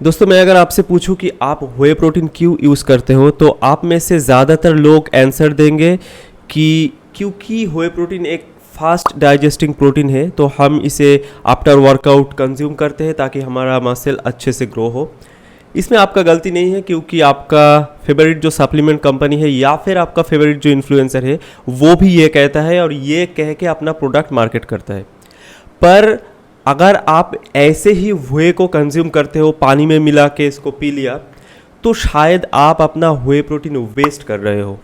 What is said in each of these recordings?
दोस्तों मैं अगर आपसे पूछूं कि आप व्हे प्रोटीन क्यों यूज़ करते हो तो आप में से ज़्यादातर लोग आंसर देंगे कि क्योंकि व्हे प्रोटीन एक फास्ट डाइजेस्टिंग प्रोटीन है तो हम इसे आफ्टर वर्कआउट कंज्यूम करते हैं ताकि हमारा मसल अच्छे से ग्रो हो। इसमें आपका गलती नहीं है क्योंकि आपका फेवरेट जो सप्लीमेंट कंपनी है या फिर आपका फेवरेट जो इन्फ्लुएंसर है वो भी ये कहता है और ये कह के अपना प्रोडक्ट मार्केट करता है। पर अगर आप ऐसे ही व्हे को कंज्यूम करते हो, पानी में मिला के इसको पी लिया, तो शायद आप अपना व्हे प्रोटीन वेस्ट कर रहे हो।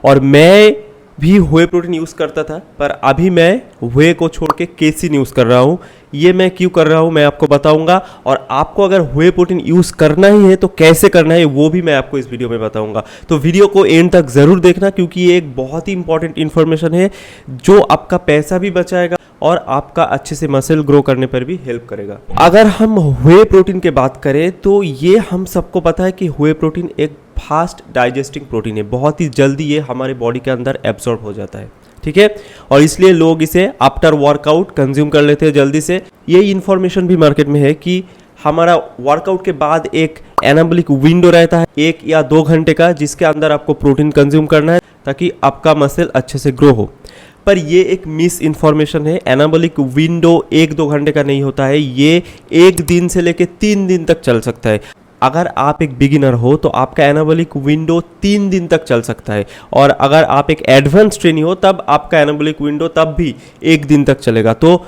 और मैं भी व्हे प्रोटीन यूज़ करता था पर अभी मैं व्हे को छोड़ के केसिन यूज़ कर रहा हूँ। ये मैं क्यों कर रहा हूँ मैं आपको बताऊँगा, और आपको अगर व्हे प्रोटीन यूज़ करना ही है तो कैसे करना है वो भी मैं आपको इस वीडियो में बताऊँगा। तो वीडियो को एंड तक ज़रूर देखना क्योंकि ये एक बहुत ही इंपॉर्टेंट इन्फॉर्मेशन है जो आपका पैसा भी बचाएगा और आपका अच्छे से मसल ग्रो करने पर भी हेल्प करेगा। अगर हम व्हे प्रोटीन की बात करें तो ये हम सबको पता है कि व्हे प्रोटीन एक फास्ट डाइजेस्टिंग प्रोटीन है, बहुत ही जल्दी ये हमारे बॉडी के अंदर एब्जॉर्ब हो जाता है, ठीक है। और इसलिए लोग इसे आफ्टर वर्कआउट कंज्यूम कर लेते हैं जल्दी से। ये इन्फॉर्मेशन भी मार्केट में है कि हमारा वर्कआउट के बाद एक एनाबॉलिक विंडो रहता है 1 या 2 घंटे का, जिसके अंदर आपको प्रोटीन कंज्यूम करना है ताकि आपका मसल अच्छे से ग्रो हो। पर ये एक मिस इन्फॉर्मेशन है। एनाबॉलिक विंडो 1-2 घंटे का नहीं होता है, ये 1 दिन से लेके 3 दिन तक चल सकता है। अगर आप एक बिगिनर हो तो आपका एनाबॉलिक विंडो 3 दिन तक चल सकता है, और अगर आप एक एडवांस ट्रेनी हो तब आपका एनाबॉलिक विंडो तब भी 1 दिन तक चलेगा। तो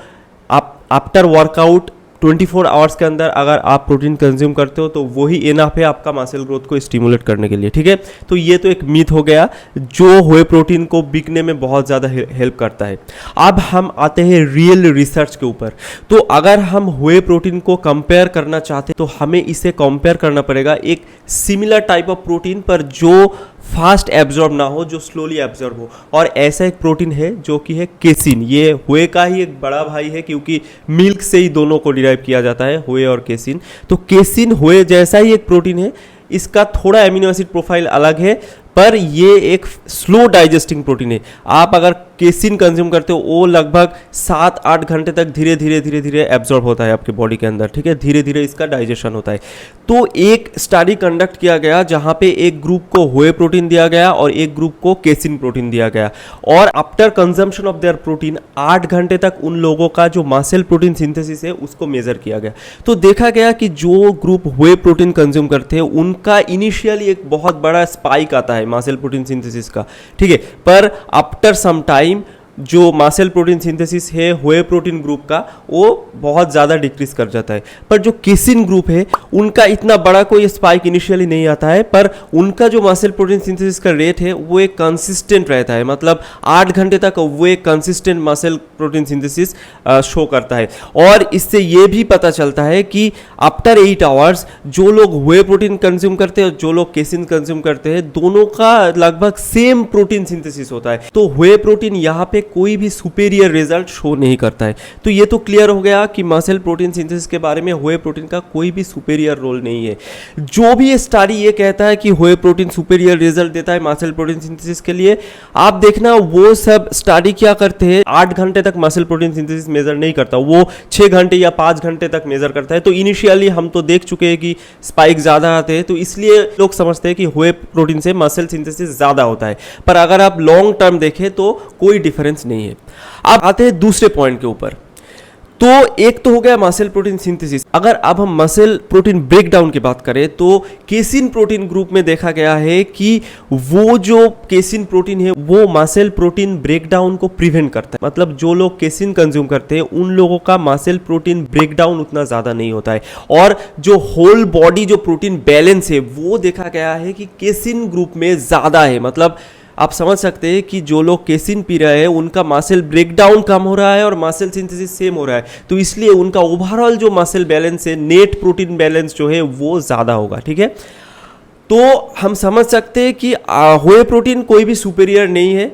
आप आफ्टर वर्कआउट 24 आवर्स के अंदर अगर आप प्रोटीन कंज्यूम करते हो तो वही इनफ है आपका मसल ग्रोथ को स्टिमुलेट करने के लिए, ठीक है। तो ये तो एक मिथ हो गया जो व्हे प्रोटीन को बिकने में बहुत ज़्यादा हेल्प करता है। अब हम आते हैं रियल रिसर्च के ऊपर। तो अगर हम व्हे प्रोटीन को कंपेयर करना चाहते हैं तो हमें इसे कंपेयर करना पड़ेगा एक सिमिलर टाइप ऑफ प्रोटीन पर जो फास्ट एब्जॉर्ब ना हो, जो स्लोली एब्जॉर्ब हो। और ऐसा एक प्रोटीन है जो कि है केसिन। ये व्हे का ही एक बड़ा भाई है क्योंकि मिल्क से ही दोनों को डिराइव किया जाता है, व्हे और केसिन। तो केसिन व्हे जैसा ही एक प्रोटीन है, इसका थोड़ा एमिनो एसिड प्रोफाइल अलग है पर ये एक स्लो डाइजेस्टिंग प्रोटीन है। आप अगर केसिन कंज्यूम करते हो वो लगभग 7-8 घंटे तक धीरे धीरे एब्जॉर्ब होता है आपके बॉडी के अंदर, ठीक है। धीरे धीरे इसका डाइजेशन होता है। तो एक स्टडी कंडक्ट किया गया जहां पे एक ग्रुप को व्हे प्रोटीन दिया गया और एक ग्रुप को केसिन प्रोटीन दिया गया, और after consumption of their protein 8 घंटे तक उन लोगों का जो मसल प्रोटीन सिंथेसिस है उसको मेजर किया गया। तो देखा गया कि जो ग्रुप व्हे प्रोटीन कंज्यूम करते हैं उनका इनिशियली एक बहुत बड़ा स्पाइक आता है मसल प्रोटीन सिंथेसिस का, ठीक है। पर आफ्टर सम टाइम जो मसल प्रोटीन सिंथेसिस है व्हे प्रोटीन ग्रुप का वो बहुत ज़्यादा डिक्रीज कर जाता है। पर जो केसिन ग्रुप है उनका इतना बड़ा कोई स्पाइक इनिशियली नहीं आता है, पर उनका जो मसल प्रोटीन सिंथेसिस का रेट है वो एक कंसिस्टेंट रहता है। मतलब 8 घंटे तक वो एक consistent muscle protein synthesis show करता है। और इससे ये भी पता चलता है कि आफ्टर 8 आवर्स जो लोग व्हे प्रोटीन कंज्यूम करते हैं और जो लोग केसिन कंज्यूम करते हैं दोनों का लगभग सेम प्रोटीन सिंथेसिस होता है। तो व्हे प्रोटीन यहाँ पे कोई भी सुपेरियर रिजल्ट शो नहीं करता है। तो ये तो क्लियर हो गया कि मसल प्रोटीन सिंथेसिस के बारे में व्हे प्रोटीन का कोई भी सुपेरियर रोल नहीं है। जो भी ये स्टडी ये कहता है कि व्हे प्रोटीन सुपेरियर रिजल्ट देता है मसल प्रोटीन सिंथेसिस के लिए, आप देखना वो सब स्टडी क्या करते हैं 8 घंटे तक मसल प्रोटीन सिंथेसिस मेजर नहीं करता, वो 6 घंटे या 5 घंटे तक मेजर करता है। तो इनिशियली हम तो देख चुके हैं कि स्पाइक ज़्यादा आते हैं, तो इसलिए लोग समझते हैं कि व्हे प्रोटीन से मसल सिंथेसिस ज़्यादा होता है। पर अगर आप लॉन्ग टर्म देखें तो कोई डिफरेंस नहीं है। अब आते हैं दूसरे पॉइंट के ऊपर। तो एक तो हो गया मसल प्रोटीन सिंथेसिस। अगर अब हम मसल प्रोटीन ब्रेकडाउन की बात करें तो केसिन प्रोटीन ग्रुप में देखा गया है कि वो जो केसिन प्रोटीन है वो मसल प्रोटीन ब्रेकडाउन को प्रिवेंट करता है। मतलब जो लोग केसिन कंज्यूम करते हैं उन लोगों का मसल प्रोटीन ब्रेकडाउन उतना ज़्यादा नहीं होता है, और जो होल बॉडी जो प्रोटीन बैलेंस है वो देखा गया है कि केसिन ग्रुप में ज़्यादा है। मतलब आप समझ सकते हैं कि जो लोग केसिन पी रहे हैं उनका मसल ब्रेकडाउन कम हो रहा है और मसल सिंथेसिस सेम हो रहा है, तो इसलिए उनका ओवरऑल जो मसल बैलेंस है, नेट प्रोटीन बैलेंस जो है वो ज़्यादा होगा, ठीक है। तो हम समझ सकते हैं कि व्हे प्रोटीन कोई भी सुपेरियर नहीं है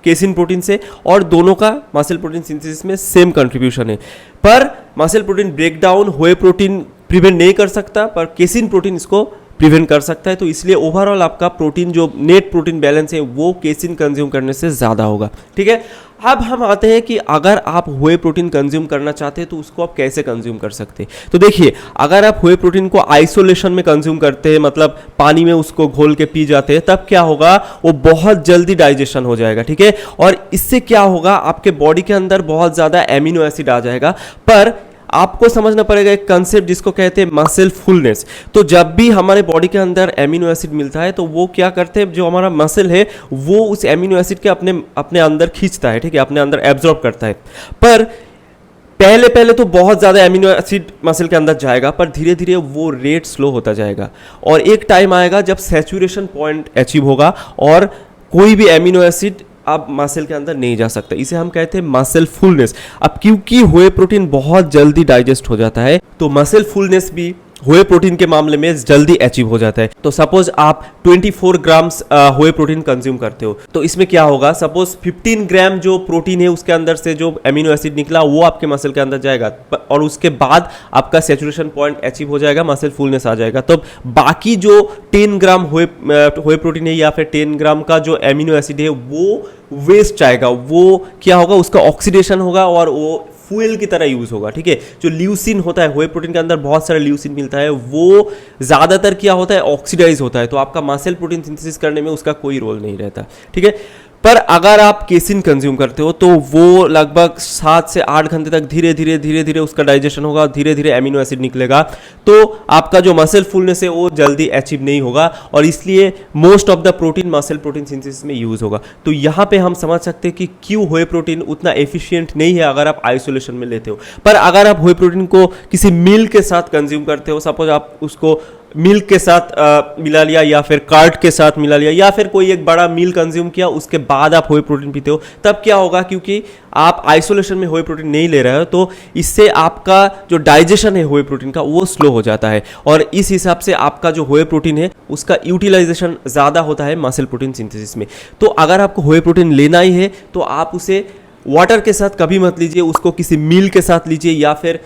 केसिन प्रोटीन से, और दोनों का मसल प्रोटीन सिंथेसिस में सेम कंट्रीब्यूशन है। पर muscle protein breakdown whey protein prevent नहीं कर सकता, पर केसिन प्रोटीन इसको प्रिवेंट कर सकता है। तो इसलिए ओवरऑल आपका प्रोटीन जो नेट प्रोटीन बैलेंस है वो केसिन कंज्यूम करने से ज़्यादा होगा। ठीक है, अब हम आते हैं कि अगर आप व्हे प्रोटीन कंज्यूम करना चाहते हैं तो उसको आप कैसे कंज्यूम कर सकते हैं। तो देखिए, अगर आप व्हे प्रोटीन को आइसोलेशन में कंज्यूम करते हैं, मतलब पानी में उसको घोल के पी जाते हैं, तब क्या होगा, वो बहुत जल्दी डाइजेशन हो जाएगा। ठीक है, और इससे क्या होगा, आपके बॉडी के अंदर बहुत ज़्यादा एमिनो एसिड आ जाएगा। पर आपको समझना पड़ेगा एक कंसेप्ट जिसको कहते हैं मसल फुलनेस। तो जब भी हमारे बॉडी के अंदर एमिनो एसिड मिलता है तो वो क्या करते हैं, जो हमारा मसल है वो उस एमिनो एसिड के अपने अंदर खींचता है। ठीक है, अपने अंदर एब्जॉर्ब करता है। पर पहले तो बहुत ज़्यादा एमिनो एसिड मसल के अंदर जाएगा, पर धीरे धीरे वो रेट स्लो होता जाएगा और एक टाइम आएगा जब सैचुरेशन पॉइंट अचीव होगा और कोई भी एमिनो एसिड अब मसल के अंदर नहीं जा सकता। इसे हम कहते हैं मसल फुलनेस। अब क्योंकि व्हे प्रोटीन बहुत जल्दी डाइजेस्ट हो जाता है तो मसल फुलनेस भी व्हे प्रोटीन के मामले में जल्दी अचीव हो जाता है। तो सपोज आप 24 ग्राम्स व्हे प्रोटीन कंज्यूम करते हो, तो इसमें क्या होगा, सपोज 15 ग्राम जो प्रोटीन है उसके अंदर से जो एमिनो एसिड निकला वो आपके मसल के अंदर जाएगा और उसके बाद आपका सैचुरेशन पॉइंट अचीव हो जाएगा, मसल फुलनेस आ जाएगा। तो बाकी जो 10 ग्राम व्हे प्रोटीन है या फिर 10 ग्राम का जो एमिनो एसिड है वो वेस्ट जाएगा। वो क्या होगा, उसका ऑक्सीडेशन होगा और वो फ्यूल की तरह यूज होगा। ठीक है, जो ल्यूसिन होता है, व्हे प्रोटीन के अंदर बहुत सारा ल्यूसिन मिलता है, वो ज्यादातर क्या होता है, ऑक्सीडाइज होता है। तो आपका मसल प्रोटीन सिंथेसिस करने में उसका कोई रोल नहीं रहता। ठीक है, पर अगर आप केसिन कंज्यूम करते हो तो वो लगभग 7 से 8 घंटे तक धीरे धीरे उसका डाइजेशन होगा, धीरे धीरे एमिनो एसिड निकलेगा। तो आपका जो मसल फुलनेस है वो जल्दी अचीव नहीं होगा और इसलिए most of the protein muscle protein synthesis में यूज होगा। तो यहाँ पे हम समझ सकते हैं कि क्यों व्हे प्रोटीन उतना एफिशिएंट नहीं है अगर आप आइसोलेशन में लेते हो। पर अगर आप व्हे प्रोटीन को किसी मील के साथ कंज्यूम करते हो, सपोज आप उसको मिल्क के साथ मिला लिया या फिर कार्ड के साथ मिला लिया या फिर कोई एक बड़ा मील कंज्यूम किया, उसके बाद आप व्हे प्रोटीन पीते हो, तब क्या होगा, क्योंकि आप आइसोलेशन में व्हे प्रोटीन नहीं ले रहे हो तो इससे आपका जो डाइजेशन है व्हे प्रोटीन का वो स्लो हो जाता है और इस हिसाब से आपका जो व्हे प्रोटीन है उसका यूटिलाइजेशन ज़्यादा होता है मसल प्रोटीन सिंथेसिस में। तो अगर आपको व्हे प्रोटीन लेना ही है तो आप उसे वाटर के साथ कभी मत लीजिए, उसको किसी मील के साथ लीजिए या फिर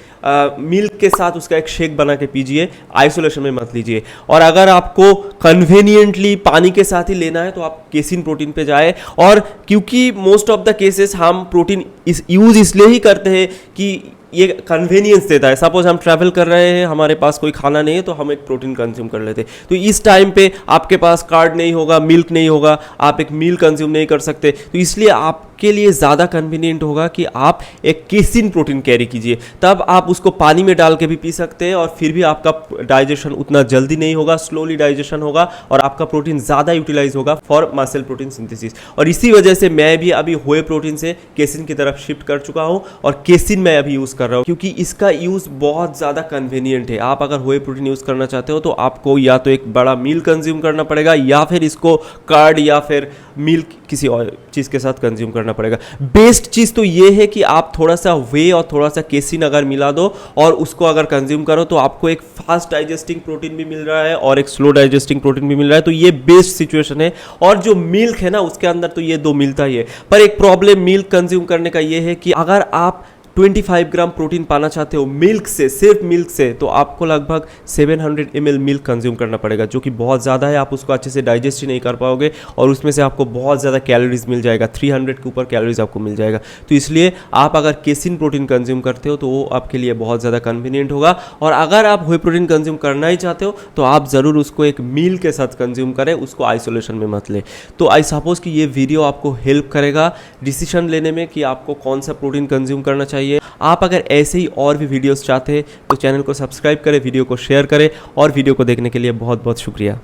मिल्क के साथ उसका एक शेक बना के पीजिए, आइसोलेशन में मत लीजिए। और अगर आपको कन्वीनियंटली पानी के साथ ही लेना है तो आप केसिन प्रोटीन पे जाए। और क्योंकि मोस्ट ऑफ द केसेस हम प्रोटीन यूज इसलिए ही करते हैं कि ये कन्वीनियंस देता है। सपोज हम ट्रैवल कर रहे हैं, हमारे पास कोई खाना नहीं है तो हम एक प्रोटीन कंज्यूम कर लेते हैं। तो इस टाइम पे आपके पास कार्ड नहीं होगा, मिल्क नहीं होगा, आप एक मील कंज्यूम नहीं कर सकते, तो इसलिए आपके लिए ज़्यादा कन्वीनियंट होगा कि आप एक केसिन प्रोटीन कैरी कीजिए। तब आप उसको पानी में डाल के भी पी सकते हैं और फिर भी आपका डाइजेशन उतना जल्दी नहीं होगा, स्लोली डाइजेशन होगा और आपका प्रोटीन ज़्यादा यूटिलाइज होगा फॉर मसल प्रोटीन सिंथेसिस। और इसी वजह से मैं भी अभी व्हे प्रोटीन से केसिन की तरफ शिफ्ट कर चुका हूँ और केसिन मैं अभी यूज़ कर रहा हूँ क्योंकि इसका यूज़ बहुत ज़्यादा कन्वीनियंट है। आप अगर व्हे प्रोटीन यूज़ करना चाहते हो तो आपको या तो एक बड़ा मील कंज्यूम करना पड़ेगा या फिर इसको कार्ड या फिर मील किसी और चीज़ के साथ कंज्यूम करना पड़ेगा। बेस्ट चीज़ तो ये है कि आप थोड़ा सा व्हे और थोड़ा सा केसिन अगर मिला दो और उसको अगर कंज्यूम करो तो आपको एक फास्ट डाइजेस्टिंग प्रोटीन भी मिल रहा है और एक स्लो डाइजेस्टिंग प्रोटीन भी मिल रहा है। तो ये बेस्ट सिचुएशन है। और जो मिल्क है ना उसके अंदर तो ये दो मिलता ही है, पर एक प्रॉब्लम मिल्क कंज्यूम करने का ये है कि अगर आप 25 ग्राम प्रोटीन पाना चाहते हो मिल्क से, सिर्फ मिल्क से, तो आपको लगभग 700 ml मिल्क कंज्यूम करना पड़ेगा, जो कि बहुत ज़्यादा है। आप उसको अच्छे से डाइजेस्ट ही नहीं कर पाओगे और उसमें से आपको बहुत ज़्यादा कैलोरीज मिल जाएगा, 300 के ऊपर कैलोरीज आपको मिल जाएगा। तो इसलिए आप अगर केसिन प्रोटीन कंज्यूम करते हो तो वो आपके लिए बहुत ज़्यादा कन्वीनियंट होगा। और अगर आप व्हे प्रोटीन कंज्यूम करना ही चाहते हो तो आप ज़रूर उसको एक मील के साथ कंज्यूम करें, उसको आइसोलेशन में मत ले। तो आई सपोज कि ये वीडियो आपको हेल्प करेगा डिसीजन लेने में कि आपको कौन सा प्रोटीन कंज्यूम करना चाहिए। आप अगर ऐसे ही और भी वीडियोस चाहते हैं तो चैनल को सब्सक्राइब करें, वीडियो को शेयर करें और वीडियो को देखने के लिए बहुत बहुत शुक्रिया।